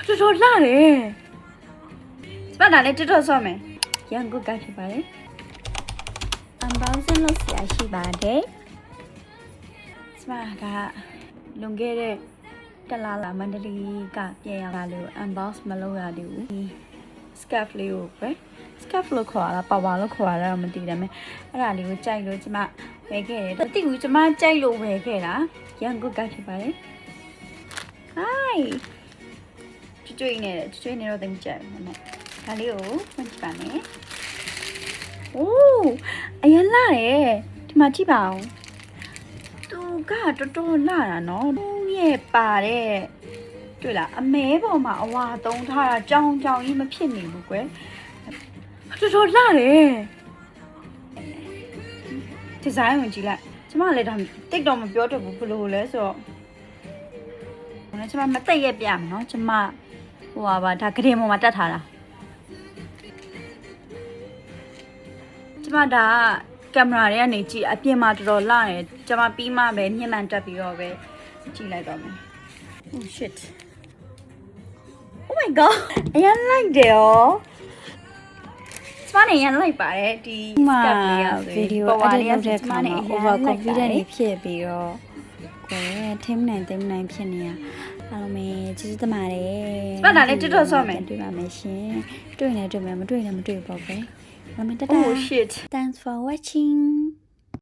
တော်လာတယ်ကျမဒါနဲ့တွတ်ဆော့မယ်ရန်ကုန်ကဖြစ်ပါတယ်အမ်ဘောင်းစင်လို့ဆရာရှိပါတယ်ကျမကလွန်ခဲ့တဲ့တလားလာမန္တလေးကပြန်ရတာလို့ unbox မလုပ်ရသေးဘူး scarf လေးကိုပဲ scarf လို့ခေါ်တာပါဝါလို့ခေါ်တာတော့မသိတယ်မယ်အဲ့ဒါလေးကိုကြိုက်လို့ကျမဝယ်ခဲ့တယ်မသိဘူးကျမကြိုက်လို့ဝယ်ခဲ့တာရန်ကုန်ကဖြစ်ပါတယ် hi ကျွေးနေတော့တင်ကြတယ်နော်ဒါလေးကိုဖွင့်ကြည့်ပါမယ်အိုးအရင်လာတယ်ဒီမှာကြည့်ပါဦးသူကတော်တော်လာတာနော်သူရဲ့ပါတဲ့တွေ့လားအမဲပေါ်မှာအဝါသုံးထားတာကြောင်ကြီးမဖြစ်နေဘူးကွယ်တော်တော်လာတယ်ဒီဇိုင်းဝင်ကြည့်လိုက်ကျမလည်းဒါတိတ်တော့မပြောတတ်ဘူးဘယ်လိုလဲဆိုတော့ကျမမသိရပြမယ်နော်ကျမဟိုပါဒါဂရင်ပေါ်မှာတက်ထားတာကျမဒါကင်မရာတွေကနေကြည့်အပြင်မှာတော်တော်လာတယ်ကျမပြီးမှပဲမြင့်မှန်တက်ပြီးတော့ပဲကြည့်လိုက်တော့မယ် oh shit oh my god အရင်လိုက်တယ်ရောကျမနေရန်လိုက်ပါတယ်ဒီ step လေးอ่ะ video edit လုပ်တဲ့ခါမှာ over confident တွေဖြစ်ပြီးတော့ကိုယ်ထိမနိုင်ဖြစ်နေတာအားလုံးပဲကျေးဇူးတင်ပါတယ် ကျမဒါလည်းတွတ်ဆော့မယ် တွေ့ပါမယ်ရှင်တွေ့မယ်မတွေ့ဘူးပေါ့ကွယ် oh shit thanks for watching